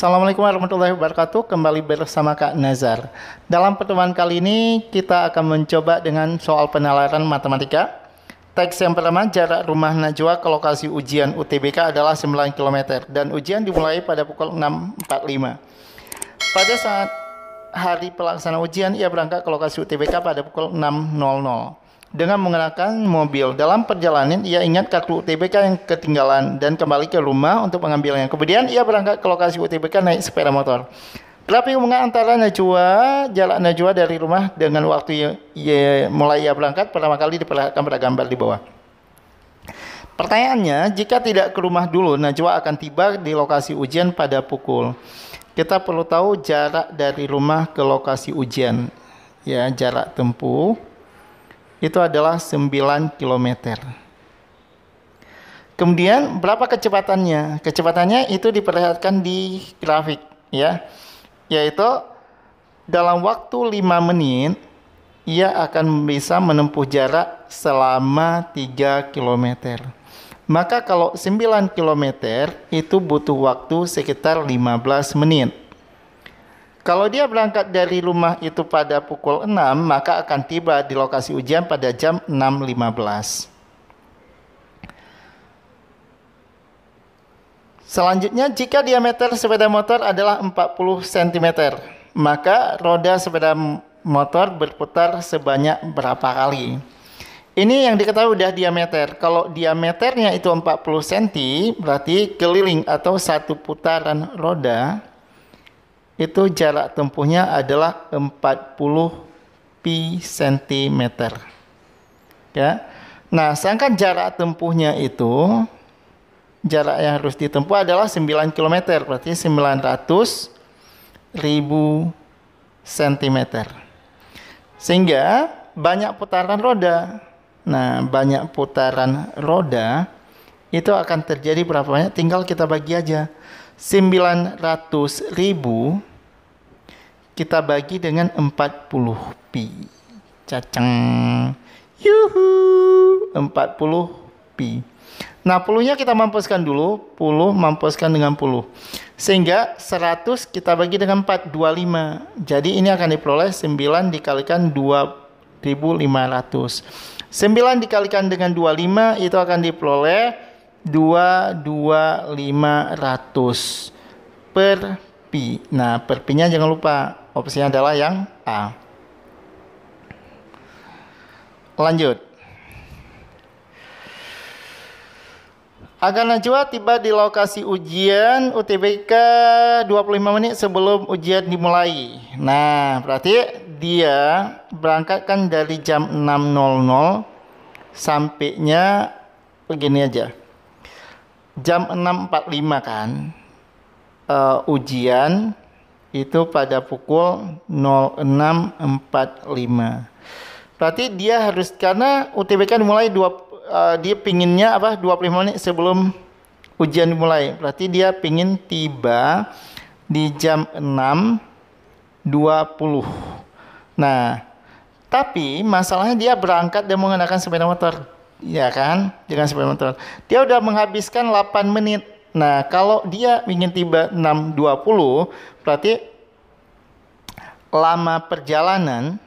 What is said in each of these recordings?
Assalamualaikum warahmatullahi wabarakatuh. Kembali bersama Kak Nazar. Dalam pertemuan kali ini kita akan mencoba dengan soal penalaran matematika. Teks yang pertama, jarak rumah Najwa ke lokasi ujian UTBK adalah 9 km dan ujian dimulai pada pukul 6.45. Pada saat hari pelaksana ujian, ia berangkat ke lokasi UTBK pada pukul 6.00 dengan menggunakan mobil. Dalam perjalanan, ia ingat kartu UTBK yang ketinggalan dan kembali ke rumah untuk mengambilnya. Kemudian, ia berangkat ke lokasi UTBK naik sepeda motor. Grafik hubungan antara jarak Najwa dari rumah dengan waktu mulai ia berangkat pertama kali diperlihatkan pada gambar di bawah. Pertanyaannya, jika tidak ke rumah dulu, Najwa akan tiba di lokasi ujian pada pukul. Kita perlu tahu jarak dari rumah ke lokasi ujian. Ya, jarak tempuh itu adalah 9 km. Kemudian berapa kecepatannya? Kecepatannya itu diperlihatkan di grafik, ya. Yaitu dalam waktu 5 menit ia akan bisa menempuh jarak selama 3 km. Maka kalau 9 km itu butuh waktu sekitar 15 menit. Kalau dia berangkat dari rumah itu pada pukul 6, maka akan tiba di lokasi ujian pada jam 6.15. Selanjutnya, jika diameter sepeda motor adalah 40 cm, maka roda sepeda motor berputar sebanyak berapa kali? Ini yang diketahui udah diameter. Kalau diameternya itu 40 cm, berarti keliling atau satu putaran roda itu jarak tempuhnya adalah 40 pi cm. Ya. Nah, sedangkan jarak tempuhnya itu jarak yang harus ditempuh adalah 9 km, berarti 900.000 cm. Sehingga banyak putaran roda. Nah, banyak putaran roda itu akan terjadi berapa banyak? Tinggal kita bagi aja. 900.000 kita bagi dengan 40 pi. Cacang. Yuhu. 40 pi. Nah, puluhnya kita mampuskan dulu. Puluh mampuskan dengan puluh. Sehingga 100 kita bagi dengan 4. 25. Jadi ini akan diperoleh 9 dikalikan 2.500. 9 dikalikan dengan 25 itu akan diperoleh 2.500 per pi. Nah, per pi-nya jangan lupa. Opsinya adalah yang A. Lanjut. Agar Najwa tiba di lokasi ujian UTBK 25 menit sebelum ujian dimulai. Nah, berarti dia berangkatkan dari jam 6.00 sampainya begini aja. Jam 6.45 kan. Ujian itu pada pukul 06.45. Berarti dia harus, karena UTBK dimulai dia pinginnya 25 menit sebelum ujian dimulai. Berarti dia pingin tiba di jam 6.20. Nah, tapi masalahnya dia berangkat dan menggunakan sepeda motor. Ya kan? Dengan sepeda motor. Dia udah menghabiskan 8 menit. Nah, kalau dia ingin tiba 6.20, berarti lama perjalanan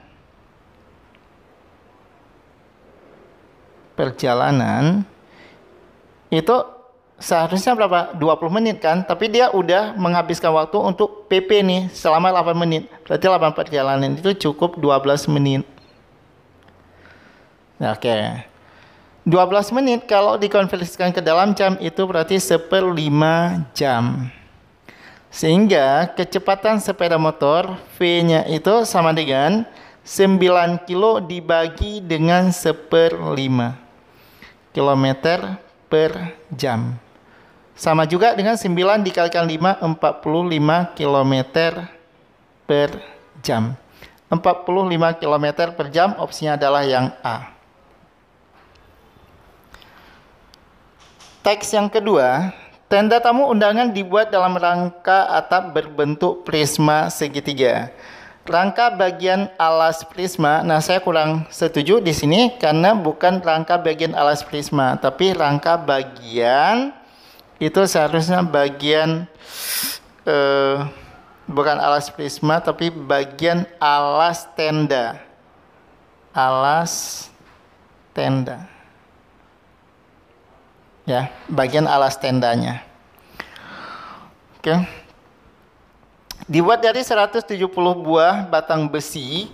itu seharusnya berapa? 20 menit kan? Tapi dia udah menghabiskan waktu untuk PP nih selama 8 menit. Berarti lama perjalanan itu cukup 12 menit. Oke. 12 menit kalau dikonversikan ke dalam jam itu berarti 1/5 jam. Sehingga kecepatan sepeda motor V-nya itu sama dengan 9 kilo dibagi dengan 1/5 km per jam. Sama juga dengan 9 dikalikan 5, 45 km per jam. 45 km per jam, opsinya adalah yang A. Teks yang kedua, tenda tamu undangan dibuat dalam rangka atap berbentuk prisma segitiga. Rangka bagian alas prisma, nah saya kurang setuju di sini karena bukan rangka bagian alas prisma, tapi rangka bagian itu seharusnya bagian bukan alas prisma tapi bagian alas tenda. Alas tenda. Ya, bagian alas tendanya. Oke. Dibuat dari 170 buah batang besi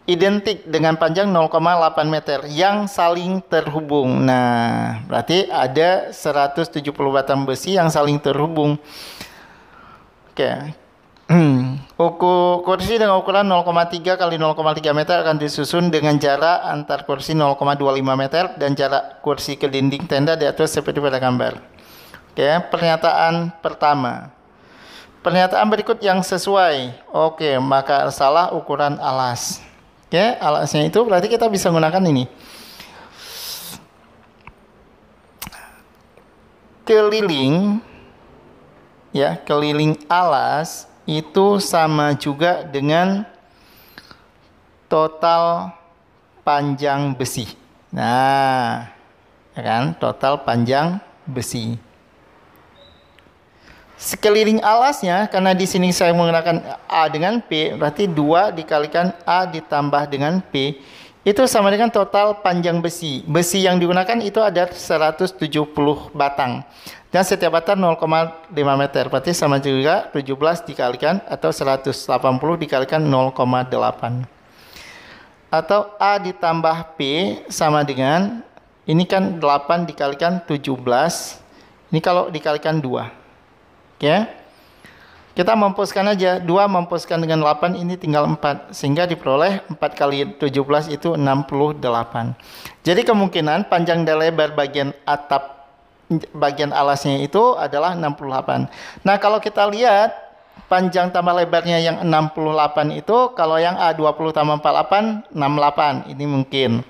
identik dengan panjang 0,8 meter yang saling terhubung. Nah, berarti ada 170 batang besi yang saling terhubung. Oke. Kursi dengan ukuran 0,3 kali 0,3 meter akan disusun dengan jarak antar kursi 0,25 meter dan jarak kursi ke dinding tenda di atas seperti pada gambar. Oke, pernyataan pertama. Pernyataan berikut yang sesuai. Oke, maka salah ukuran alas. Oke, alasnya itu berarti kita bisa menggunakan ini. Keliling, ya, keliling alas itu sama juga dengan total panjang besi. Nah, ya kan, total panjang besi. Sekeliling alasnya, karena di sini saya menggunakan A dengan P, berarti 2 dikalikan A ditambah dengan P, itu sama dengan total panjang besi. Besi yang digunakan itu ada 170 batang. Dan setiap batang 0,5 meter, berarti sama juga 17 dikalikan atau 180 dikalikan 0,8. Atau A ditambah P sama dengan, ini kan 8 dikalikan 17, ini kalau dikalikan 2. Oke, kita mampuskan aja, 2 mampuskan dengan 8, ini tinggal 4, sehingga diperoleh 4 kali 17 itu 68. Jadi kemungkinan panjang dan lebar bagian atap, bagian alasnya itu adalah 68. Nah, kalau kita lihat panjang tambah lebarnya yang 68 itu, kalau yang A20 tambah 48, 68. Ini mungkin.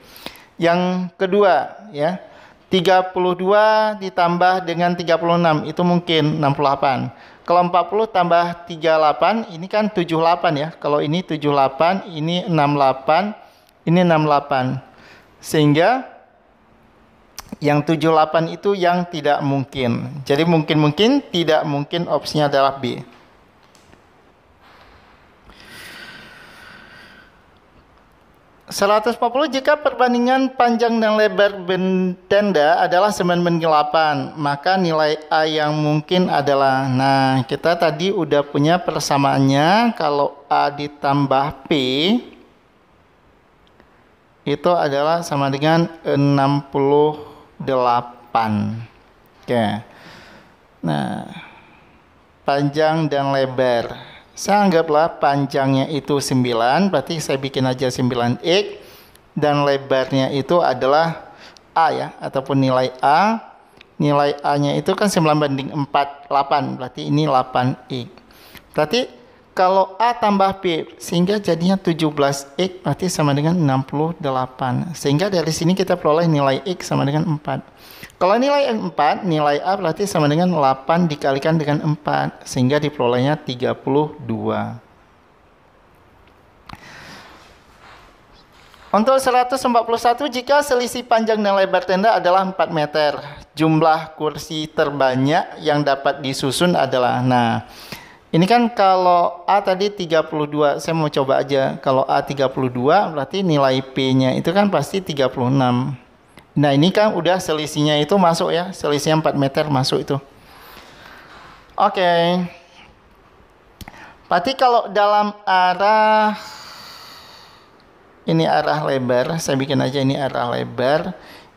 Yang kedua, ya, 32 ditambah dengan 36, itu mungkin 68. Kalau 40 tambah 38, ini kan 78 ya. Kalau ini 78, ini 68, ini 68. Sehingga yang 78 itu yang tidak mungkin. Jadi mungkin tidak mungkin opsinya adalah B. (140) jika perbandingan panjang dan lebar tenda adalah 9/8, maka nilai A yang mungkin adalah, nah, kita tadi udah punya persamaannya. Kalau A ditambah P itu adalah sama dengan 68. Oke. Nah, panjang dan lebar. Saya anggaplah panjangnya itu 9, berarti saya bikin aja 9x, dan lebarnya itu adalah A ya, ataupun nilai A. Nilai A-nya itu kan 9/4, 8, berarti ini 8x. Berarti kalau A tambah P, sehingga jadinya 17x, berarti sama dengan 68. Sehingga dari sini kita peroleh nilai X sama dengan 4. Kalau nilai 4, nilai A berarti sama dengan 8 dikalikan dengan 4. Sehingga diperolehnya 32. Untuk 141, jika selisih panjang dan lebar tenda adalah 4 meter, jumlah kursi terbanyak yang dapat disusun adalah, nah, ini kan kalau A tadi 32, saya mau coba aja. Kalau A 32, berarti nilai P-nya itu kan pasti 36. Nah, ini kan udah selisihnya itu masuk ya. Selisihnya 4 meter masuk itu. Oke. Berarti kalau dalam arah, ini arah lebar, saya bikin aja ini arah lebar.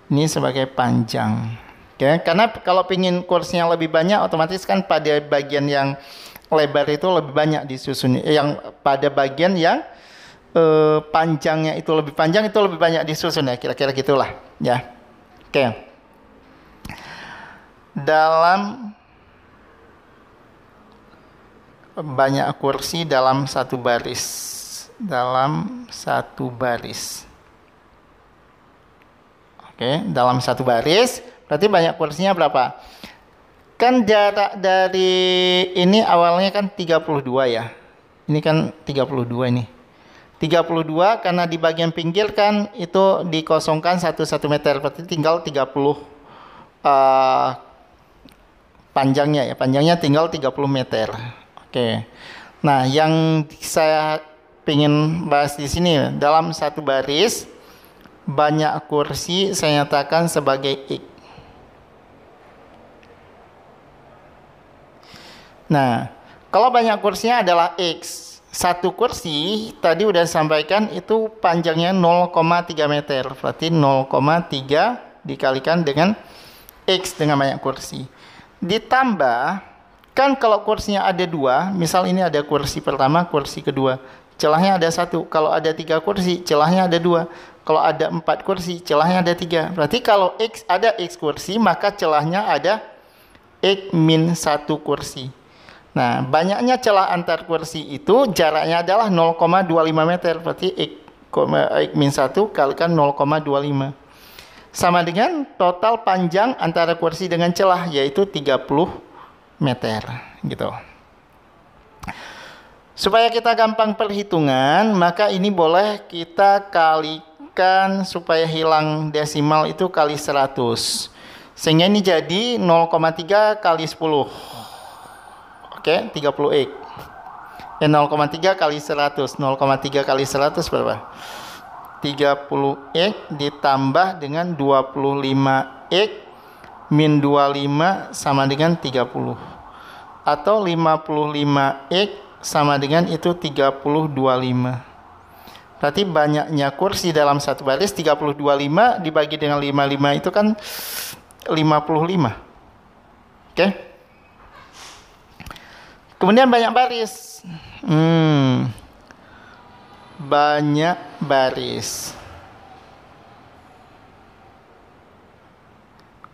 Ini sebagai panjang. Oke, karena kalau pingin kursinya lebih banyak, otomatis kan pada bagian yang lebar itu lebih banyak disusun, yang pada bagian yang panjangnya itu lebih panjang itu lebih banyak disusun ya, kira-kira gitulah ya. Oke. Dalam banyak kursi dalam satu baris, Oke, dalam satu baris berarti banyak kursinya berapa? Kan jarak dari ini awalnya kan 32 ya. Ini kan 32 ini. 32 karena di bagian pinggir kan itu dikosongkan 1 meter. Berarti tinggal 30 panjangnya ya. Panjangnya tinggal 30 meter. Oke. Nah, yang saya ingin bahas di sini, dalam satu baris banyak kursi saya nyatakan sebagai X. Nah, kalau banyak kursinya adalah X. Satu kursi tadi udah sampaikan itu panjangnya 0,3 meter. Berarti 0,3 dikalikan dengan X dengan banyak kursi. Ditambah, kan kalau kursinya ada dua, misal ini ada kursi pertama, kursi kedua, celahnya ada satu. Kalau ada 3 kursi, celahnya ada 2. Kalau ada 4 kursi, celahnya ada 3. Berarti kalau X ada X kursi, maka celahnya ada X min 1 kursi. Nah, banyaknya celah antar kursi itu jaraknya adalah 0,25 meter. Berarti X min 1 kalikan 0,25. Sama dengan total panjang antara kursi dengan celah, yaitu 30 meter. Gitu. Supaya kita gampang perhitungan, maka ini boleh kita kalikan supaya hilang desimal itu kali 100. Sehingga ini jadi 0,3 kali 10. Oke, 30x. 0,3 kali 100. 0,3 kali 100 berapa? 30x ditambah dengan 25x min 25 sama dengan 30. Atau 55x sama dengan itu 30/25. Berarti banyaknya kursi dalam satu baris 30/25 dibagi dengan 55 itu kan 55. Oke. Kemudian banyak baris. Banyak baris.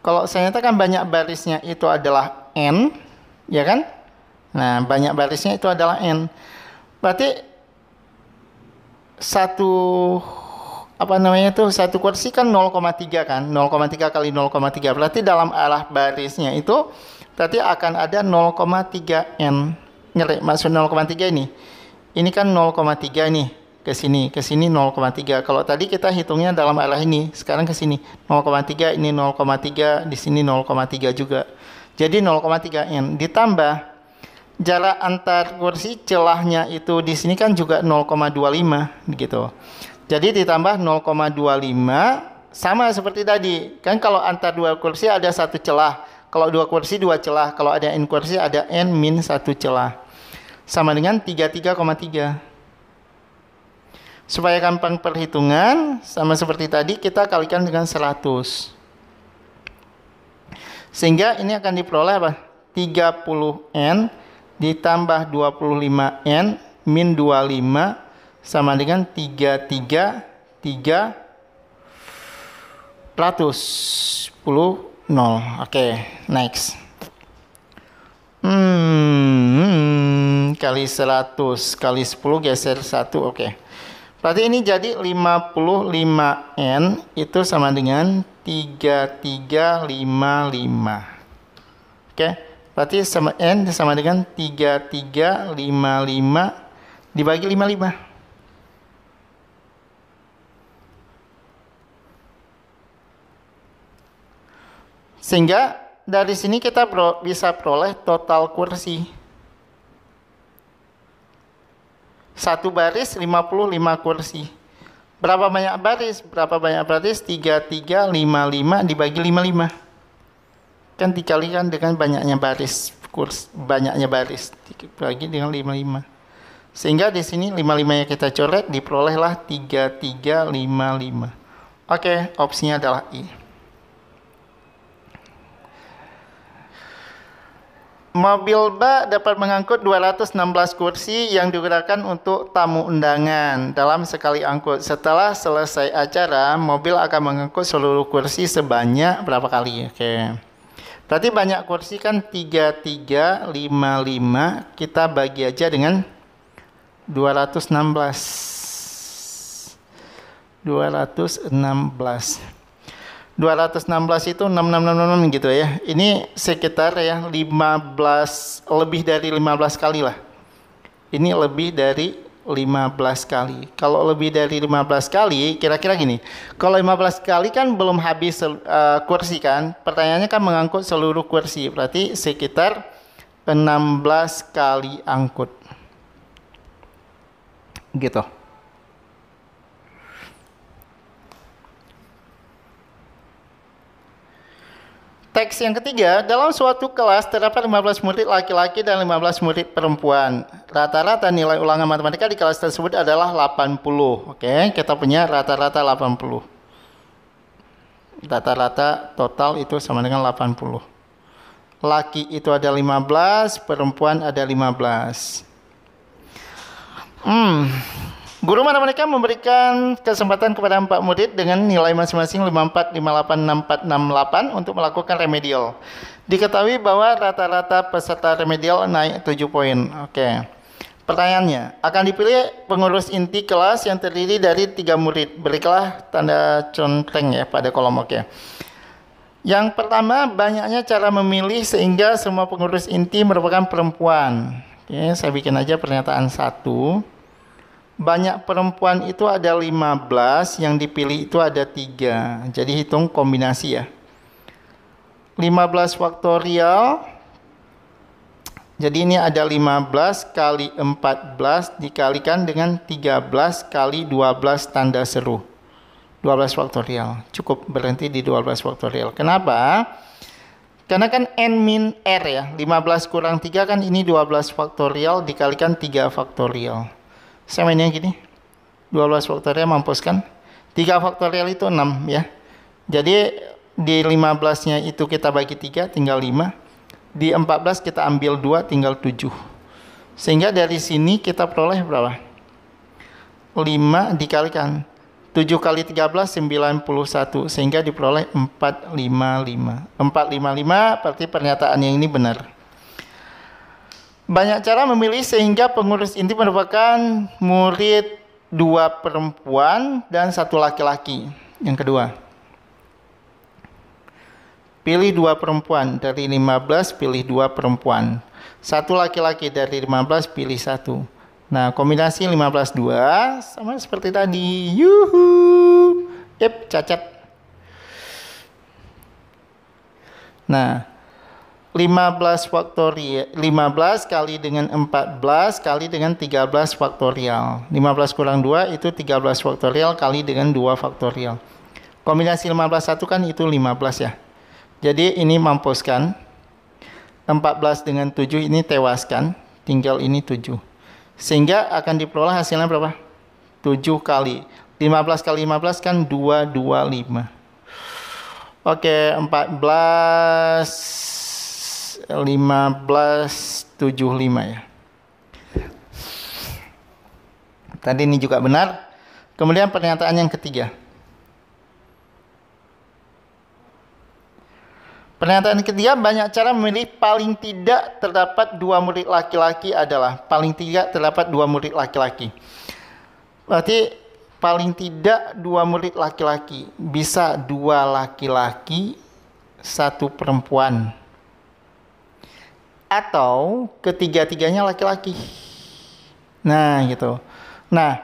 Kalau saya nyatakan banyak barisnya itu adalah n, ya kan? Nah, banyak barisnya itu adalah n. Berarti satu satu kursi kan 0,3 kan? 0,3 kali 0,3. Berarti dalam arah barisnya itu berarti akan ada 0,3n. Ngerti maksud 0,3 ini? Ini kan 0,3 nih. Ke sini 0,3. Kalau tadi kita hitungnya dalam arah ini, sekarang ke sini 0,3, ini 0,3, di sini 0,3 juga. Jadi 0,3n ditambah jarak antar kursi celahnya itu di sini kan juga 0,25 gitu. Jadi ditambah 0,25 sama seperti tadi. Kan kalau antar dua kursi ada satu celah. Kalau dua kursi 2 celah. Kalau ada n kursi ada n min 1 celah. Sama dengan 33,3. Supaya gampang perhitungan, sama seperti tadi kita kalikan dengan 100. Sehingga ini akan diperoleh apa? 30n ditambah 25n min 25 sama dengan 330. Oke, next. Kali 100 kali 10 geser 1. Oke. Berarti ini jadi 55n itu sama dengan 3355. Oke. Berarti sama n sama dengan 3355 dibagi 55. Sehingga dari sini kita bisa peroleh total kursi. Satu baris 55 kursi. Berapa banyak baris? 3355 dibagi 55. Kan dikalikan dengan banyaknya baris. Banyaknya baris dibagi dengan 55. Sehingga di sini 55 yang kita coret diperolehlah 3355. Oke, opsinya adalah I. Mobil bak dapat mengangkut 216 kursi yang digunakan untuk tamu undangan dalam sekali angkut. Setelah selesai acara, mobil akan mengangkut seluruh kursi sebanyak berapa kali? Oke. Berarti banyak kursi kan 3355. Kita bagi aja dengan 216. 216 itu 6666 gitu ya. Ini sekitar ya 15, lebih dari 15 kali lah. Ini lebih dari 15 kali. Kalau lebih dari 15 kali, kira-kira gini. Kalau 15 kali kan belum habis kursi kan. Pertanyaannya kan mengangkut seluruh kursi. Berarti sekitar 16 kali angkut. Gitu. Teks yang ketiga, dalam suatu kelas terdapat 15 murid laki-laki dan 15 murid perempuan. Rata-rata nilai ulangan matematika di kelas tersebut adalah 80. Oke, kita punya rata-rata 80. Rata-rata total itu sama dengan 80. Laki itu ada 15, perempuan ada 15. Guru matematika memberikan kesempatan kepada 4 murid dengan nilai masing-masing 54, 58, 64, 68 untuk melakukan remedial. Diketahui bahwa rata-rata peserta remedial naik 7 poin. Oke. Pertanyaannya, akan dipilih pengurus inti kelas yang terdiri dari 3 murid. Berikanlah tanda conteng ya pada kolom oke. Yang pertama, banyaknya cara memilih sehingga semua pengurus inti merupakan perempuan. Oke, saya bikin aja pernyataan 1. Banyak perempuan itu ada 15, yang dipilih itu ada 3. Jadi hitung kombinasi ya. 15 faktorial. Jadi ini ada 15 kali 14 dikalikan dengan 13 kali 12 tanda seru. 12 faktorial. Cukup berhenti di 12 faktorial. Kenapa? Karena kan n min r ya. 15 kurang 3 kan ini 12 faktorial dikalikan 3 faktorial. Saya mainnya gini, 12 faktorial mampus kan? 3 faktorial itu 6 ya. Jadi di 15-nya itu kita bagi 3, tinggal 5. Di 14 kita ambil 2, tinggal 7. Sehingga dari sini kita peroleh berapa? 5 dikalikan 7 kali 13, 91. Sehingga diperoleh 455. 455 berarti pernyataan yang ini benar. Banyak cara memilih sehingga pengurus inti merupakan murid 2 perempuan dan 1 laki-laki. Yang kedua, pilih 2 perempuan dari 15, pilih 2 perempuan. 1 laki-laki dari 15, pilih 1. Nah, kombinasi 15 2 sama seperti tadi. Yuhu. Cacat. Nah, 15 faktorial, 15 kali dengan 14 kali dengan 13 faktorial. 15 kurang 2 itu 13 faktorial kali dengan 2 faktorial. Kombinasi 15 1 kan itu 15 ya. Jadi ini mampuskan. 14 dengan 7 ini tewaskan. Tinggal ini 7. Sehingga akan diperoleh hasilnya berapa? 7 kali. 15 kali 15 kan 225. Oke, 14 1575 ya. Tadi ini juga benar. Kemudian pernyataan yang ketiga. Pernyataan ketiga, banyak cara memilih paling tidak terdapat 2 murid laki-laki adalah paling tidak terdapat 2 murid laki-laki. Berarti paling tidak 2 murid laki-laki. Bisa 2 laki-laki, 1 perempuan. Atau ketiga-tiganya laki-laki. Nah, gitu. Nah,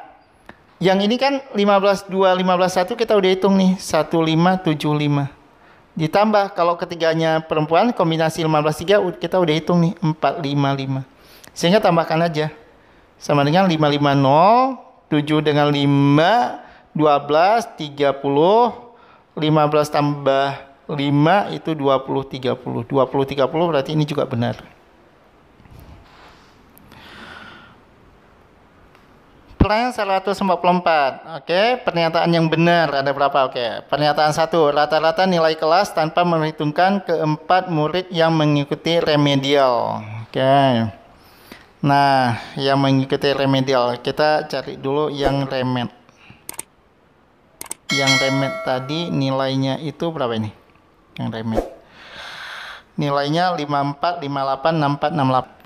yang ini kan 15 2 15 1 kita udah hitung nih, 1575. Ditambah kalau ketiganya perempuan kombinasi 15 3 kita udah hitung nih, 455. Sehingga tambahkan aja. Sama dengan 550, 7 dengan 5 12 30, 15 tambah 5 itu 20 30. 20 30 berarti ini juga benar. Pertanyaan 144. Oke, pernyataan yang benar ada berapa? Oke, pernyataan 1. Rata-rata nilai kelas tanpa memperhitungkan keempat murid yang mengikuti remedial. Oke. Nah, yang mengikuti remedial, kita cari dulu yang remed. Yang remed tadi nilainya itu berapa ini? Yang remed. Nilainya 54, 58, 64, 68.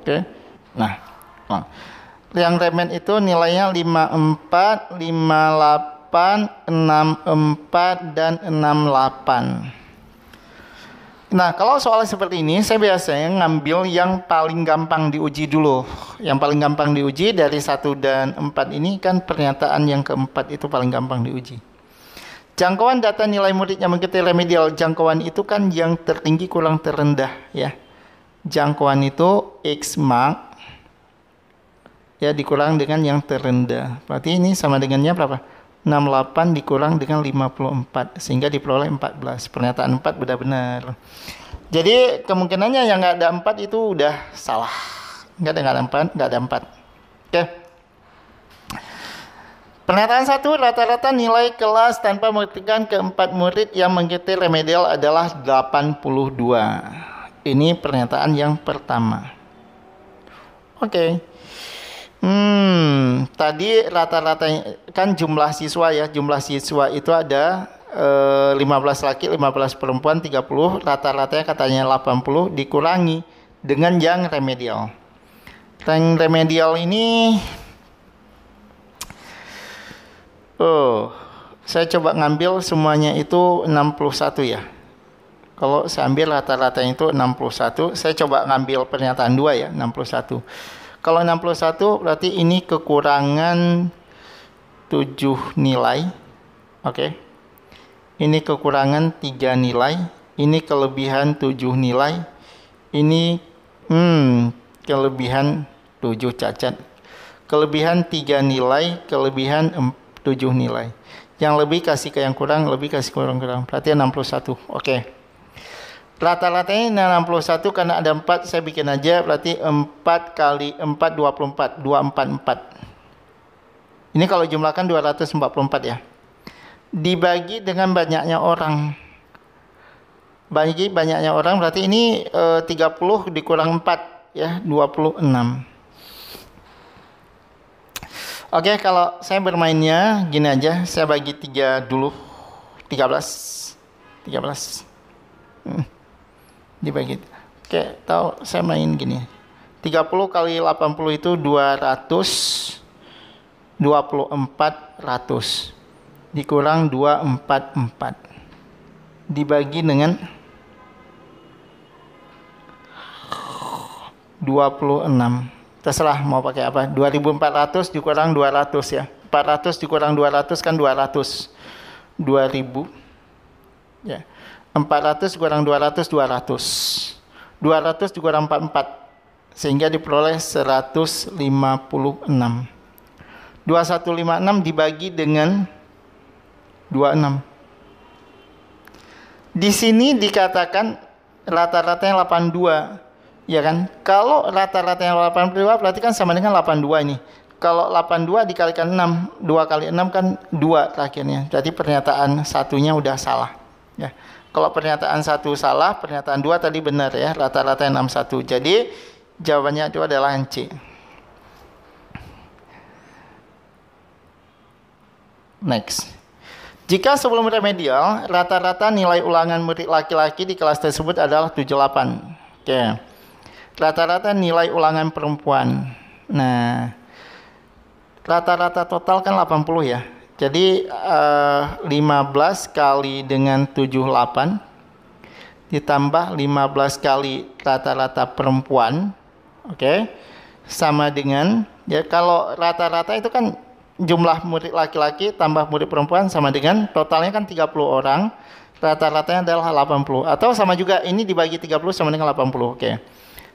Oke. Nah, yang remen itu nilainya 54, 58, 64 dan 68. Nah, kalau soal seperti ini saya biasanya ngambil yang paling gampang diuji dulu. Yang paling gampang diuji dari 1 dan 4 ini kan pernyataan yang keempat itu paling gampang diuji. Jangkauan data nilai murid yang mengikuti remedial. Jangkauan itu kan yang tertinggi kurang terendah ya. Jangkauan itu X mark ya dikurang dengan yang terendah. Berarti ini sama dengannya berapa? 68 dikurang dengan 54 sehingga diperoleh 14. Pernyataan 4 benar-benar. Jadi kemungkinannya yang nggak ada 4 itu udah salah. Nggak ada 4. Oke. Pernyataan 1, rata-rata nilai kelas tanpa memperhatikan keempat murid yang mengikuti remedial adalah 82. Ini pernyataan yang pertama. Oke. Tadi rata-rata kan jumlah siswa ya. Jumlah siswa itu ada 15 laki, 15 perempuan, 30. Rata-ratanya katanya 80 dikurangi dengan yang remedial. Yang remedial ini saya coba ngambil semuanya itu 61 ya. Kalau saya ambil rata-ratanya itu 61, saya coba ngambil pernyataan 2 ya, 61. Kalau 61 berarti ini kekurangan 7 nilai. Oke. Ini kekurangan 3 nilai, ini kelebihan 7 nilai. Ini kelebihan 7 cacat. Kelebihan 3 nilai, kelebihan 7 nilai. Yang lebih kasih ke yang kurang, lebih kasih ke kurang. Berarti 61. Oke. Rata-ratanya 61 karena ada 4, saya bikin aja. Berarti 4 kali 4, 24. 244. Ini kalau jumlahkan 244 ya. Dibagi dengan banyaknya orang. Bagi banyaknya orang berarti ini 30 dikurang 4 ya, 26. Oke, kalau saya bermainnya gini aja, saya bagi 3 dulu. 13. Dibagi. Oke, tahu saya main gini. 30 kali 80 itu 200. 2400 dikurang 244 dibagi dengan 26. Terserah mau pakai apa. 2400 dikurang 200 ya. 400 dikurang 200 kan 200. 2000 ya. 400 dikurang 200 200. 200 dikurang 44 sehingga diperoleh 156. 2156 dibagi dengan 26. Di sini dikatakan rata-ratanya 82. Ya kan? Kalau rata-ratanya 82 berarti kan sama dengan 82 ini. Kalau 82 dikalikan 6, 2 kali 6 kan 2 akhirnya. Jadi pernyataan satunya udah salah. Ya. Kalau pernyataan 1 salah, pernyataan 2 tadi benar ya. Rata-ratanya 61. Jadi jawabannya itu adalah yang C. Next. Jika sebelum remedial, rata-rata nilai ulangan murid laki-laki di kelas tersebut adalah 78. Oke. Rata-rata nilai ulangan perempuan. Nah, rata-rata total kan 80 ya. Jadi 15 kali dengan 78 ditambah 15 kali rata-rata perempuan. Oke. Sama dengan ya kalau rata-rata itu kan jumlah murid laki-laki tambah murid perempuan sama dengan totalnya kan 30 orang. Rata-ratanya adalah 80. Atau sama juga ini dibagi 30 sama dengan 80. Oke.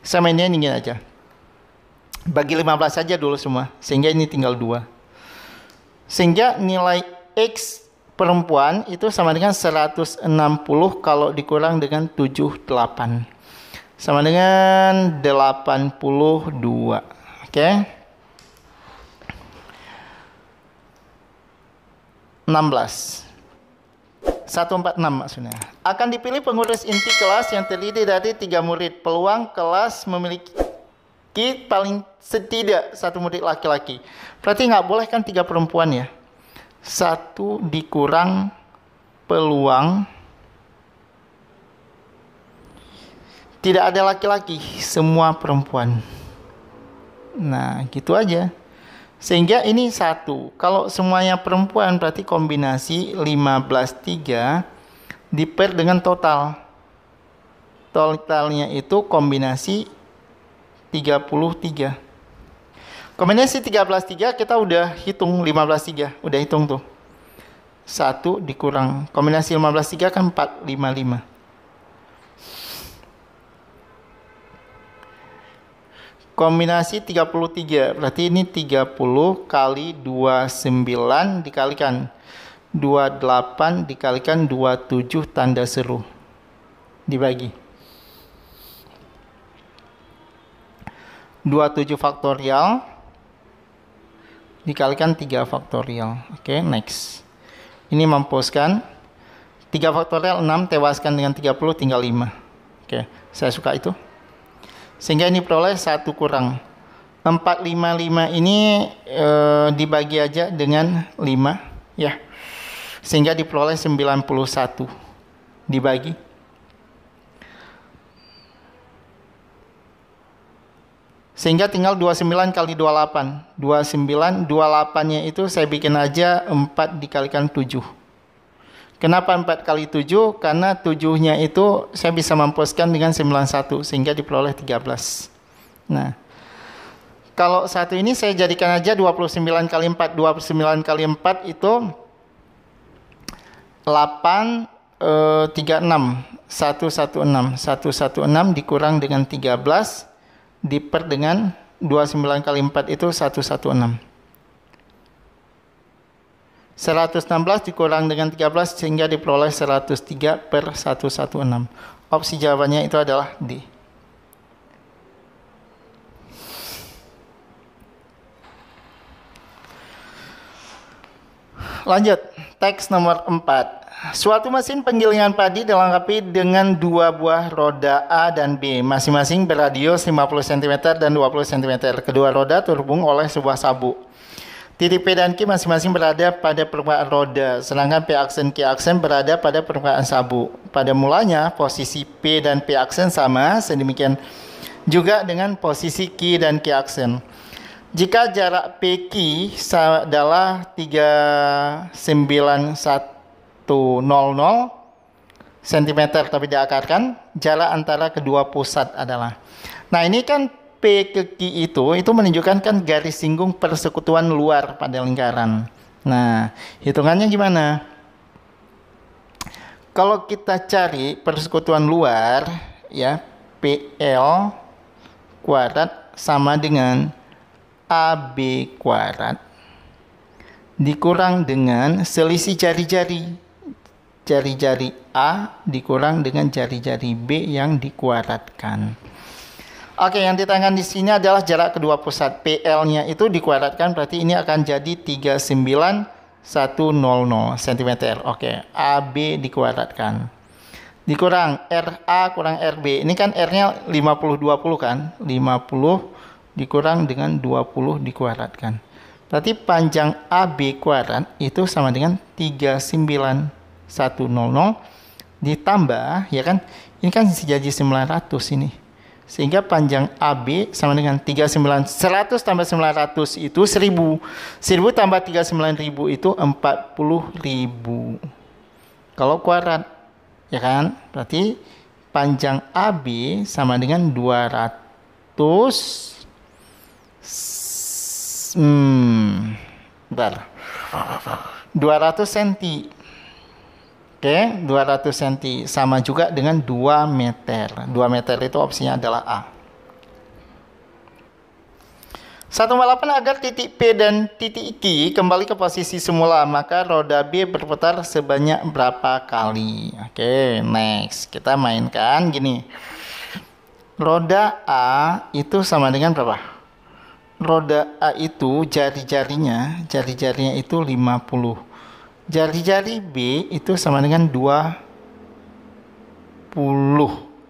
Saya mainnya ini aja. Bagi 15 saja dulu semua. Sehingga ini tinggal 2. Sehingga nilai X perempuan itu sama dengan 160 kalau dikurang dengan 78. Sama dengan 82. Oke. 16. 146 maksudnya. Akan dipilih pengurus inti kelas yang terdiri dari 3 murid. Peluang kelas memiliki paling setidak 1 murid laki-laki. Berarti nggak boleh kan 3 perempuan ya. 1 dikurang peluang. Tidak ada laki-laki, semua perempuan. Nah, gitu aja. Sehingga ini 1. Kalau semuanya perempuan berarti kombinasi 15-3 diper dengan total. Totalnya itu kombinasi 33. Kombinasi 13-3 kita udah hitung 15-3. Udah hitung tuh. 1 dikurang kombinasi 15 3 kan 455. Kombinasi 33, berarti ini 30 kali 29 dikalikan 28 dikalikan 27 tanda seru. Dibagi 27 faktorial dikalikan 3 faktorial. Oke, next. Ini mampuskan 3 faktorial 6 tewaskan dengan 30 tinggal 5. Oke, saya suka itu. Sehingga ini peroleh 1 kurang 455 ini dibagi aja dengan 5 ya. Sehingga diperoleh 91 dibagi sehingga tinggal 29 kali 28. 28-nya itu saya bikin aja 4 dikalikan 7. Kenapa 4 kali 7? Karena 7-nya itu saya bisa mampuskan dengan 91 sehingga diperoleh 13. Nah, kalau satu ini saya jadikan aja 29 kali 4. 29 kali 4 itu 8 36 116 116 dikurang dengan 13 diper dengan 29 kali 4 itu 116. 116 dikurang dengan 13 sehingga diperoleh 103 per 116. Opsi jawabannya itu adalah D. Lanjut, teks nomor 4. Suatu mesin penggilingan padi dilengkapi dengan 2 buah roda A dan B, masing-masing berradius 50 cm dan 20 cm. Kedua roda terhubung oleh sebuah sabuk. Titik P dan Q masing-masing berada pada permukaan roda, sedangkan P aksen Q aksen berada pada permukaan sabuk. Pada mulanya, posisi P dan P aksen sama, sedemikian juga dengan posisi Q dan Q aksen. Jika jarak PQ adalah 39100 cm tapi diakarkan, jarak antara kedua pusat adalah. Nah, ini kan P ke Q itu menunjukkan kan garis singgung persekutuan luar pada lingkaran. Nah, hitungannya gimana? Kalau kita cari persekutuan luar, ya, PL kuadrat sama dengan AB kuadrat dikurang dengan selisih jari-jari. Jari-jari A dikurang dengan jari-jari B yang dikuadratkan. Oke, yang ditanyakan di sini adalah jarak kedua pusat. PL-nya itu dikuadratkan, berarti ini akan jadi 39100 cm. Oke, AB dikuadratkan. Dikurang RA kurang RB. Ini kan R-nya 50-20 kan? 50 dikurang dengan 20 dikuadratkan. Berarti panjang AB kuadrat itu sama dengan 39100 ditambah, ya kan? Ini kan jadi 900 ini. Sehingga panjang AB sama dengan 100 tambah 900 itu 1000. 1000 tambah 39.000 itu 40.000. Kalau kuadrat, ya kan? Berarti panjang AB sama dengan 200 bentar. 200 cm. Oke, 200 cm sama juga dengan 2 meter. 2 meter itu opsinya adalah A. 158 agar titik P dan titik Q kembali ke posisi semula, maka roda B berputar sebanyak berapa kali? Oke, next. Kita mainkan gini. Roda A itu sama dengan berapa? Roda A itu jari-jarinya itu 50. Jari-jari B itu sama dengan 20.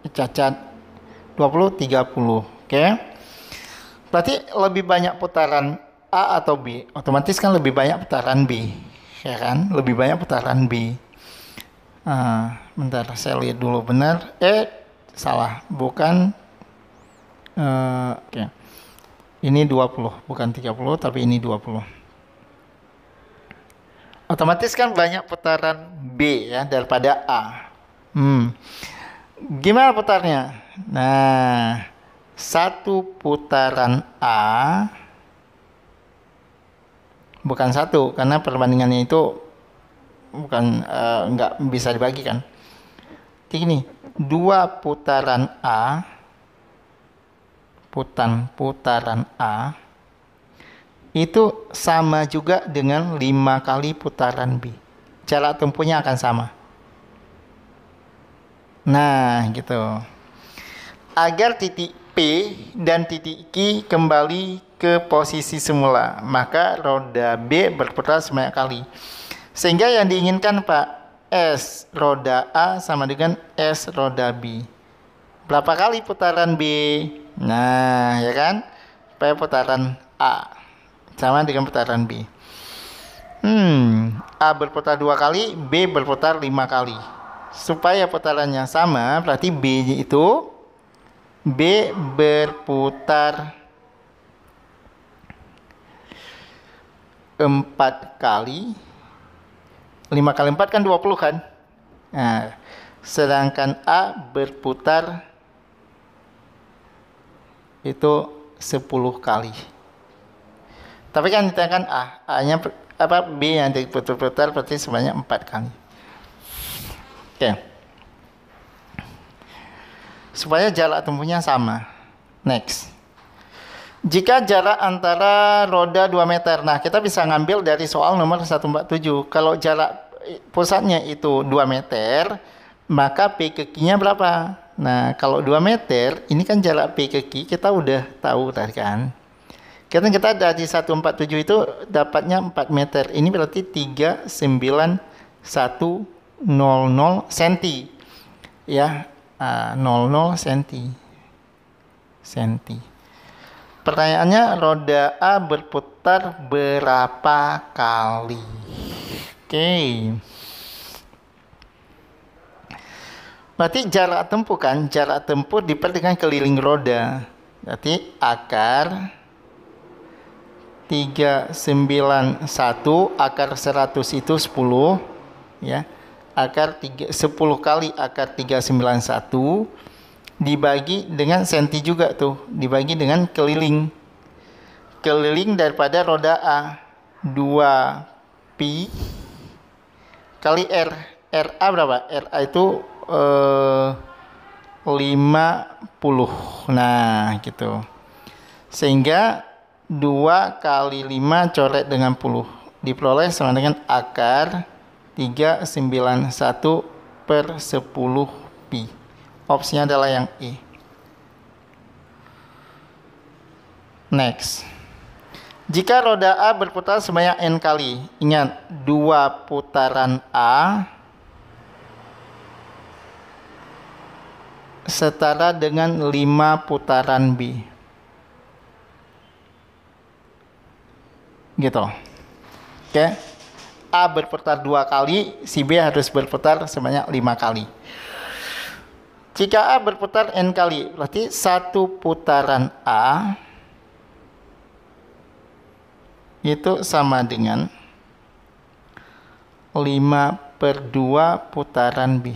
Cacat 20 30. Oke. Berarti lebih banyak putaran A atau B? Otomatis kan lebih banyak putaran B. Ya kan? Lebih banyak putaran B. Bentar, saya lihat dulu benar. Salah. Bukan oke. Ini 20, bukan 30, tapi ini 20. Otomatis kan banyak putaran B ya daripada A. Gimana putarnya? Nah, satu putaran A, bukan satu, karena perbandingannya itu bukan nggak bisa dibagikan. Ini 2 putaran A, putaran A itu sama juga dengan 5 kali putaran B. Jarak tempuhnya akan sama. Nah, gitu. Agar titik P dan titik Q kembali ke posisi semula, maka roda B berputar sebanyak kali. Sehingga yang diinginkan Pak, S roda A sama dengan S roda B. Berapa kali putaran B? Nah, ya kan? Supaya putaran A sama dengan putaran B. A berputar 2 kali, B berputar 5 kali. Supaya putarannya sama, berarti B itu B berputar 4 kali. 5 kali 4 kan 20 kan? Nah, sedangkan A berputar itu 10 kali. Tapi kan ditanyakan A-nya B yang diputar berarti sebanyak 4 kali. Oke. Supaya jarak tempuhnya sama. Next. Jika jarak antara roda 2 meter. Nah, kita bisa ngambil dari soal nomor 147. Kalau jarak pusatnya itu 2 meter, maka P ke Q-nya berapa? Nah, kalau 2 meter, ini kan jarak P ke Q kita udah tahu tadi kan. Kita dari 147 itu dapatnya 4 meter. Ini berarti 39100 cm. Ya, 00 cm. Pertanyaannya, roda A berputar berapa kali? Oke. Berarti jarak tempuh kan? Jarak tempuh diper dengan keliling roda. Berarti akar 391 akar 100 itu 10 ya. Akar 10 kali akar 391 dibagi dengan senti juga tuh, dibagi dengan keliling. Keliling daripada roda A 2 pi kali R. RA berapa? RA itu 50. Nah, gitu. Sehingga 2 kali 5 coret dengan 10 diperoleh sama dengan akar 391 per 10 pi. Opsinya adalah yang E. Next. Jika roda A berputar sebanyak N kali, ingat 2 putaran A setara dengan 5 putaran B. Gitu. Oke. A berputar 2 kali, si B harus berputar sebanyak 5 kali. Jika A berputar N kali, berarti 1 putaran A itu sama dengan 5/2 putaran B.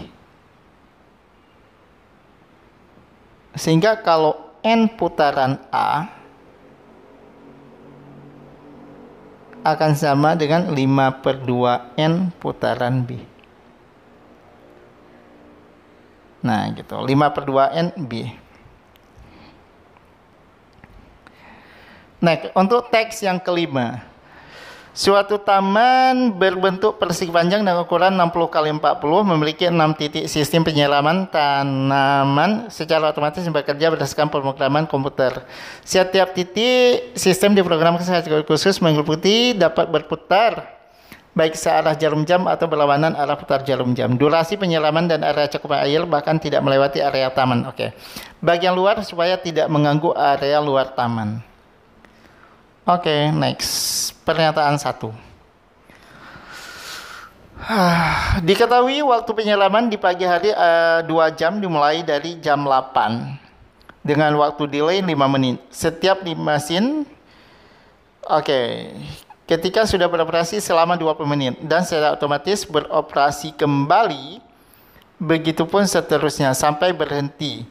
Sehingga kalau N putaran A akan sama dengan 5/2 N putaran B. Nah, gitu. 5/2 N B. Nah, untuk teks yang kelima. Suatu taman berbentuk persegi panjang dengan ukuran 60 kali 40 memiliki 6 titik sistem penyiraman tanaman secara otomatis bekerja berdasarkan pemrograman komputer. Setiap titik sistem diprogramkan secara khusus mengikuti dapat berputar baik searah jarum jam atau berlawanan arah putar jarum jam. Durasi penyiraman dan area cakupan air bahkan tidak melewati area taman. Oke. Bagian luar supaya tidak mengganggu area luar taman. Oke, next. Pernyataan 1. Diketahui waktu penyiraman di pagi hari 2 jam dimulai dari jam 8 dengan waktu delay 5 menit. Setiap di mesin ketika sudah beroperasi selama 20 menit dan secara otomatis beroperasi kembali, begitupun seterusnya sampai berhenti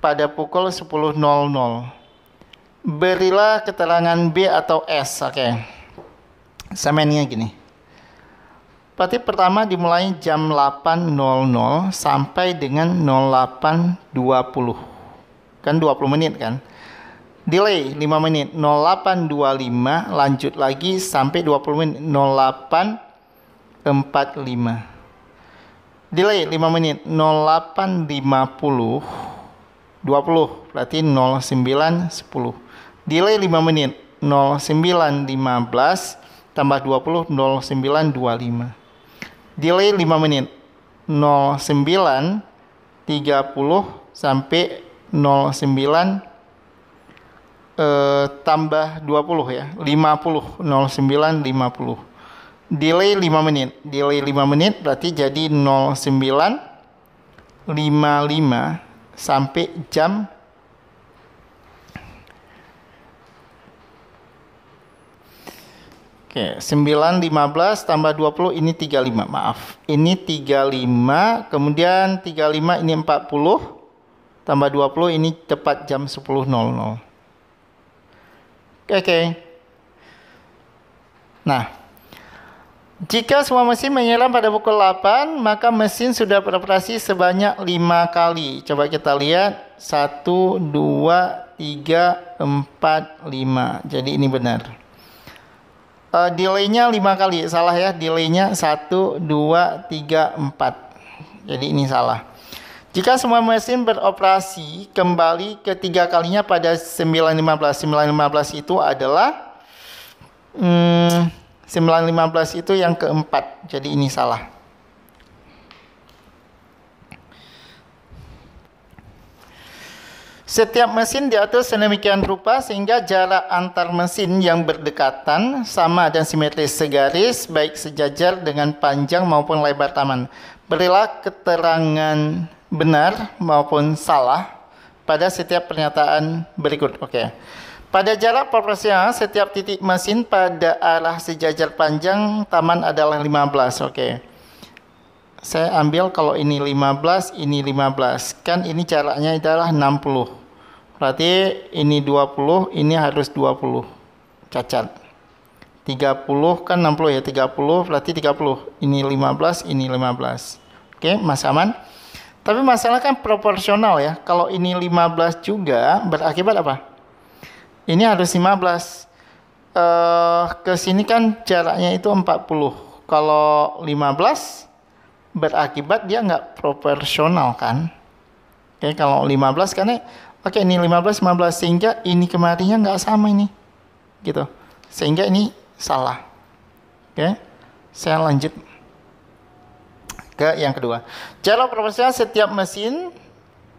pada pukul 10.00. Berilah keterangan B atau S. Samainnya gini. Berarti pertama dimulai jam 8.00 sampai dengan 08.20. Kan 20 menit kan? Delay 5 menit 08.25, lanjut lagi sampai 20 menit 08.45. Delay 5 menit 08.50 20, berarti 09.10. Delay 5 menit 09.15 tambah 20 09.25. Delay 5 menit 09.30 sampai 09 tambah 20 ya, 50 09.50. Delay 5 menit. Delay 5 menit berarti jadi 09.55 sampai jam Oke, 9.15 tambah 20 ini 35, maaf. Ini 35, kemudian 35 ini 40 tambah 20 ini tepat jam 10.00. Oke. Nah, jika semua mesin menyelam pada pukul 8, maka mesin sudah beroperasi sebanyak 5 kali. Coba kita lihat. 1, 2, 3, 4, 5. Jadi ini benar. Delaynya 5 kali. Salah ya. Delaynya 1, 2, 3, 4. Jadi ini salah. Jika semua mesin beroperasi kembali ketiga kalinya pada 9.15. 9.15 itu adalah 9.15 itu yang keempat. Jadi ini salah. Setiap mesin diatur sedemikian rupa sehingga jarak antar mesin yang berdekatan sama dan simetris segaris baik sejajar dengan panjang maupun lebar taman. Berilah keterangan benar maupun salah pada setiap pernyataan berikut. Oke. Pada jarak proporsional setiap titik mesin pada arah sejajar panjang taman adalah 15. Oke. Saya ambil kalau ini 15, ini 15. Kan ini jaraknya adalah 60. Berarti ini 20, ini harus 20. Cacat. 30 kan 60 ya, 30 berarti 30. Ini 15, ini 15. Oke, Mas Aman. Tapi masalah kan proporsional ya. Kalau ini 15 juga berakibat apa? Ini harus 15. Ke sini kan jaraknya itu 40. Kalau 15 berakibat dia nggak proporsional kan? Oke, kalau 15 kan oke, ini 15 sehingga ini kemarinnya nggak sama ini. Gitu. Sehingga ini salah. Oke. Saya lanjut ke yang kedua. Jarak proporsional setiap mesin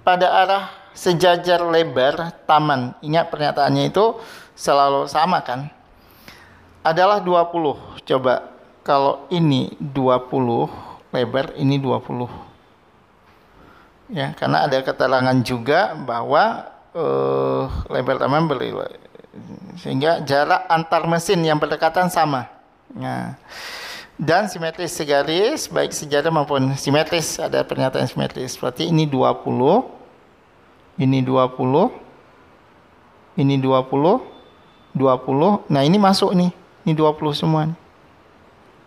pada arah sejajar lebar taman. Ingat pernyataannya itu selalu sama kan? Adalah 20. Coba kalau ini 20 lebar, ini 20. Ya, karena ada keterangan juga bahwa lebar taman sehingga jarak antar mesin yang berdekatan sama. Nah, dan simetris segaris baik sejajar maupun simetris, ada pernyataan simetris. Berarti ini 20, ini 20, ini 20, 20. Nah, ini masuk nih. Ini 20 semua nih.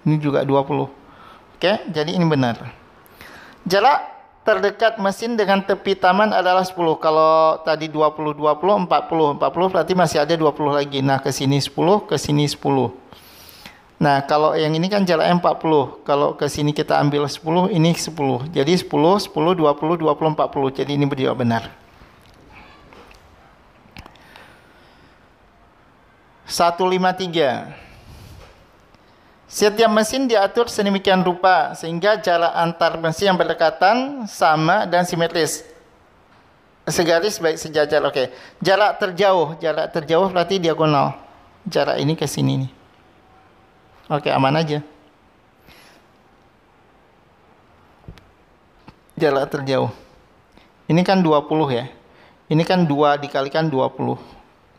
Ini juga 20. Oke, jadi ini benar. Jarak terdekat mesin dengan tepi taman adalah 10. Kalau tadi 20, 20, 40. 40 berarti masih ada 20 lagi. Nah, ke sini 10, ke sini 10. Nah, kalau yang ini kan jaraknya 40. Kalau ke sini kita ambil 10, ini 10. Jadi 10, 10, 20, 20, 40. Jadi ini juga benar. 153. Setiap mesin diatur sedemikian rupa sehingga jarak antar mesin yang berdekatan sama dan simetris. Segaris baik sejajar. Oke. Jarak terjauh berarti diagonal. Jarak ini ke sini nih. Oke, aman aja. Jarak terjauh. Ini kan 20 ya. Ini kan 2 dikalikan 20.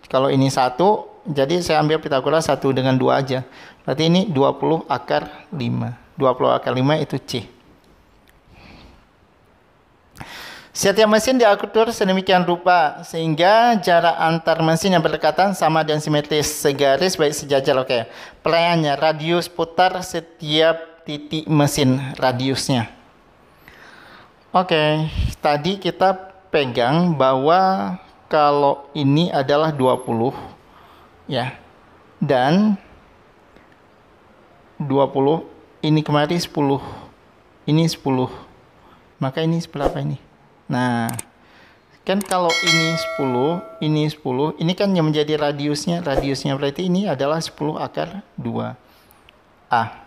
Kalau ini 1, jadi saya ambil Pitagoras 1 dengan 2 aja. Berarti ini 20 akar 5. 20 akar 5 itu C. Setiap mesin diatur sedemikian rupa sehingga jarak antar mesin yang berdekatan sama dan simetris segaris baik sejajar. Oke. Pertanyaannya, radius putar setiap setiap titik mesin radiusnya. Oke, tadi kita pegang bahwa kalau ini adalah 20 ya. Dan 20 ini kemarin 10. Ini 10. Maka ini berapa ini? Nah, kan kalau ini 10, ini 10, ini kan yang menjadi radiusnya. Radiusnya berarti ini adalah 10 akar 2. A.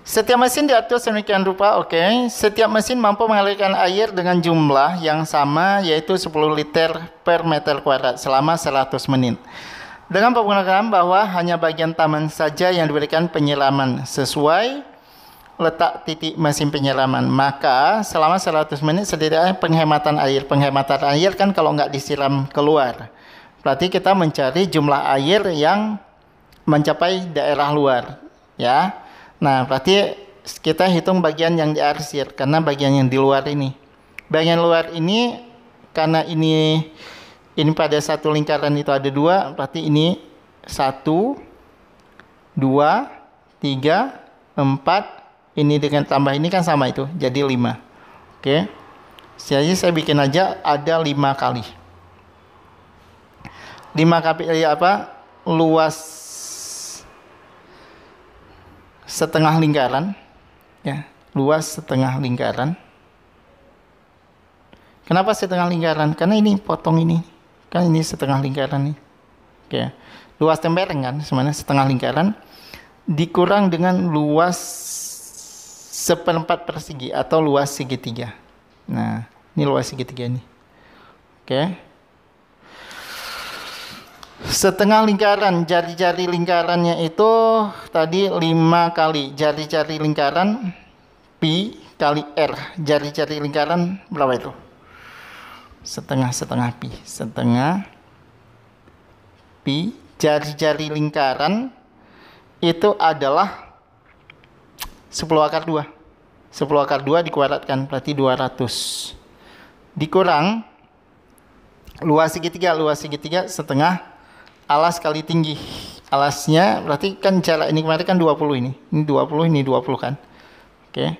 Setiap mesin diatur sedemikian rupa, oke. Setiap mesin mampu mengalirkan air dengan jumlah yang sama, yaitu 10 liter per meter kuadrat selama 100 menit. Dengan penggunaan bahwa hanya bagian taman saja yang diberikan penyiraman sesuai letak titik mesin penyiraman. Maka selama 100 menit setidaknya penghematan air. Penghematan air kan kalau nggak disiram keluar. Berarti kita mencari jumlah air yang mencapai daerah luar. Ya. Nah, berarti kita hitung bagian yang diarsir, karena bagian yang di luar ini. Bagian luar ini, karena ini pada satu lingkaran itu ada 2, berarti ini 1, 2, 3, 4, ini dengan tambah ini kan sama itu, jadi 5. Oke, jadi saya bikin aja ada 5 kali. 5 kali apa? Luas setengah lingkaran, ya, luas setengah lingkaran. Kenapa setengah lingkaran? Karena ini potong ini, kan ini setengah lingkaran nih. Oke, luas tempereng kan, sebenarnya setengah lingkaran dikurang dengan luas 1/4 persegi atau luas segitiga. Nah, ini luas segitiga ini. Oke. Setengah lingkaran, jari-jari lingkarannya itu tadi 5 kali. Jari-jari lingkaran pi kali r. Jari-jari lingkaran berapa itu? Setengah pi. Setengah pi. Jari-jari lingkaran itu adalah 10 akar 2. 10 akar 2 dikuadratkan berarti 200. Dikurang luas segitiga setengah alas kali tinggi. Alasnya berarti kan jarak ini kemarin kan 20 ini. Ini 20, ini 20 kan. Oke.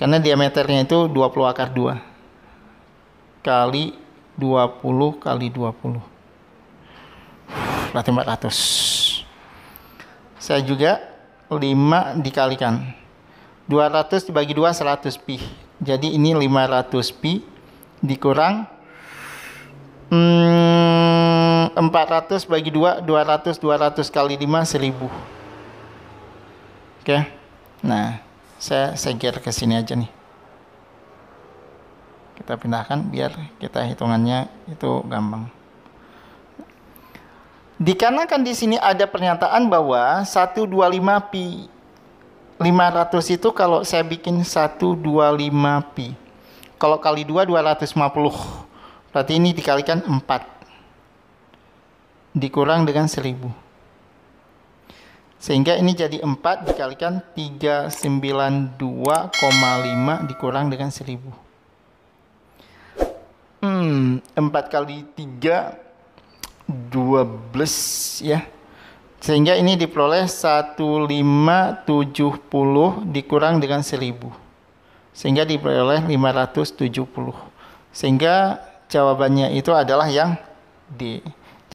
Karena diameternya itu 20 akar 2. Kali 20 kali 20. Berarti 400. Saya juga 5 dikalikan. 200 dibagi 2 100 pi. Jadi ini 500 pi dikurang 400 bagi 2, 200 kali 5, 1000. Oke. Nah, saya gear ke sini aja nih. Kita pindahkan biar kita hitungannya itu gampang. Dikarenakan di sini ada pernyataan bahwa 125 pi 500 itu kalau saya bikin 125 pi. Kalau kali 2 250. Berarti ini dikalikan 4. Dikurang dengan 1000. Sehingga ini jadi 4 dikalikan 392,5 dikurang dengan 1000. 4 kali 3 12 ya. Sehingga ini diperoleh 1570 dikurang dengan 1000. Sehingga diperoleh 570. Sehingga jawabannya itu adalah yang D.